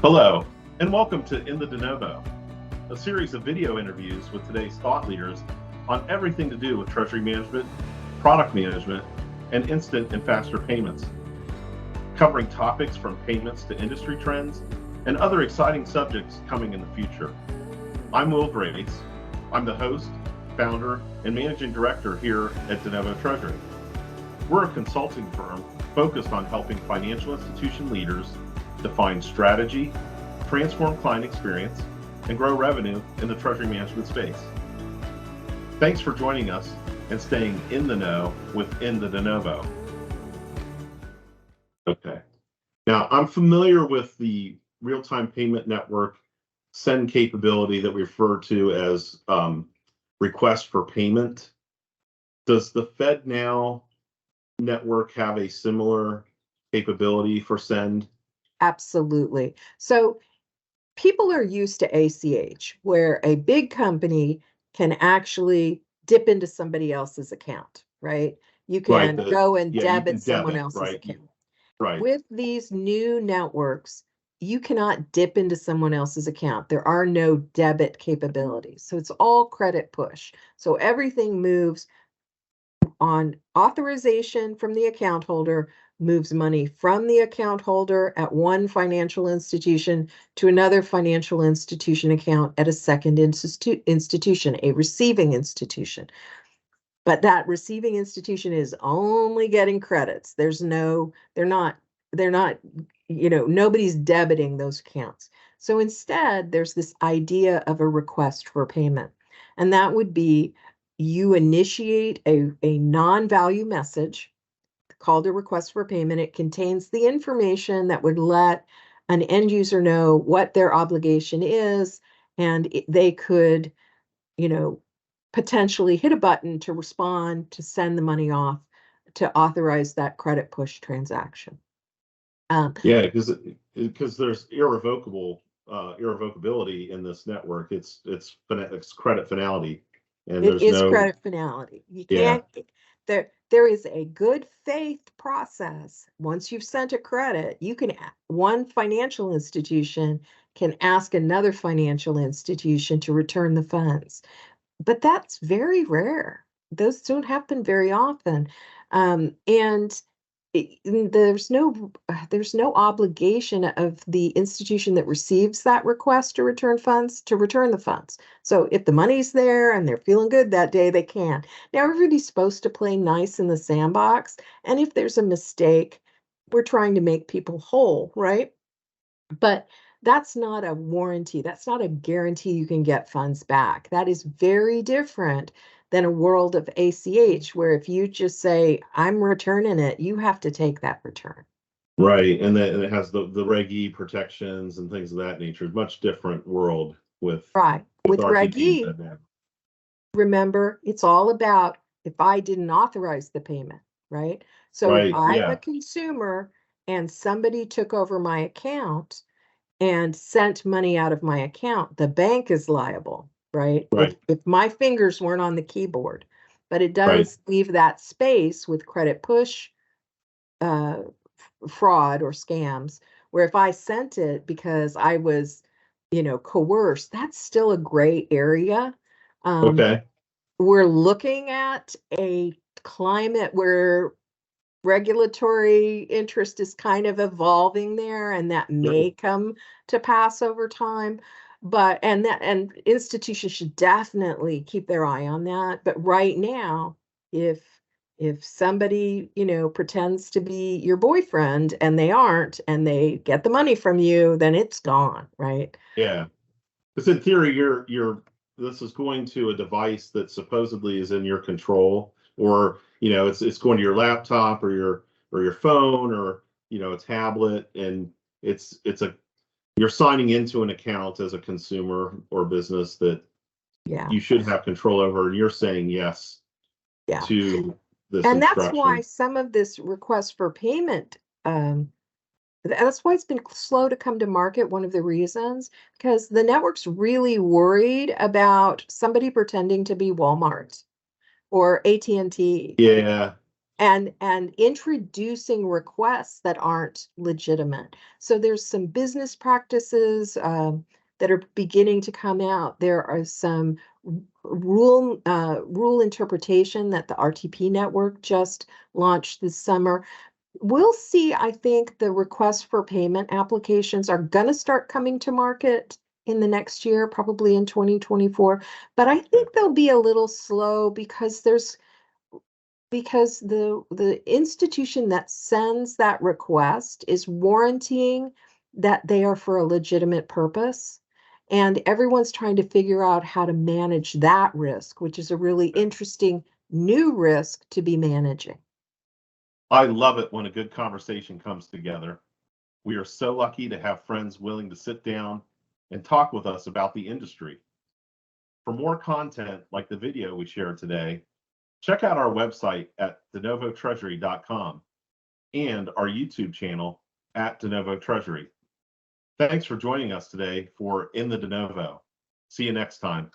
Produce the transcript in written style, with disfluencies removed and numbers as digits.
Hello, and welcome to In the DeNovo, a series of video interviews with today's thought leaders on everything to do with treasury management, product management, and instant and faster payments, covering topics from payments to industry trends and other exciting subjects coming in the future. I'm Will Grace. I'm the host, founder, and managing director here at DeNovo Treasury. We're a consulting firm focused on helping financial institution leaders define strategy, transform client experience, and grow revenue in the treasury management space. Thanks for joining us and staying in the know within the DeNovo. Okay. Now, I'm familiar with the real-time payment network send capability that we refer to as request for payment. Does the FedNow network have a similar capability for send? Absolutely. So people are used to ACH, where a big company can actually dip into somebody else's account, right? You can go and debit someone else's account. Right. With these new networks, you cannot dip into someone else's account. There are no debit capabilities. So it's all credit push. So everything moves on authorization from the account holder, moves money from the account holder at one financial institution to another financial institution account at a second institution, a receiving institution. But that receiving institution is only getting credits. They're not, nobody's debiting those accounts. So instead, there's this idea of a request for payment. And that would be you initiate a non-value message called a request for payment. It contains the information that would let an end user know what their obligation is, and they could, potentially hit a button to respond, to send the money off, to authorize that credit push transaction. Because there's irrevocability in this network. It's credit finality, and it is credit finality. You can't. There is a good faith process. Once you've sent a credit, one financial institution can ask another financial institution to return the funds. But that's very rare. Those don't happen very often. And there's no obligation of the institution that receives that request to return the funds. So if the money's there and they're feeling good that day, they can. Now, everybody's supposed to play nice in the sandbox. And if there's a mistake, we're trying to make people whole, right? But that's not a warranty. That's not a guarantee you can get funds back. That is very different than a world of ACH, where if you just say, I'm returning it, you have to take that return. Right. And then it has the Reg E protections and things of that nature. Much different world with Reg E. Remember, it's all about if I didn't authorize the payment, right? So if I'm a consumer and somebody took over my account and sent money out of my account, the bank is liable, right? If my fingers weren't on the keyboard. But it does leave that space with credit push fraud or scams, where if I sent it because I was, coerced, that's still a gray area. We're looking at a climate where regulatory interest is kind of evolving there, and that may come to pass over time. But and institutions should definitely keep their eye on that. But right now, if somebody pretends to be your boyfriend and they aren't, and they get the money from you, then it's gone, right? Yeah, because in theory, this is going to a device that supposedly is in your control, or it's going to your laptop or your phone or a tablet, and you're signing into an account as a consumer or business that you should have control over, and you're saying yes to this and instruction. That's why some of this request for payment, that's why it's been slow to come to market. One of the reasons, because the network's really worried about somebody pretending to be Walmart or AT&T. Yeah. and introducing requests that aren't legitimate. So there's some business practices that are beginning to come out. There are some rule interpretation that the RTP network just launched this summer. We'll see. I think the request for payment applications are going to start coming to market in the next year, probably in 2024. But I think they'll be a little slow because the institution that sends that request is warranting that they are for a legitimate purpose. And everyone's trying to figure out how to manage that risk, which is a really interesting new risk to be managing. I love it when a good conversation comes together. We are so lucky to have friends willing to sit down and talk with us about the industry. For more content like the video we shared today, check out our website at DeNovoTreasury.com and our YouTube channel at DeNovo Treasury. Thanks for joining us today for In the DeNovo. See you next time.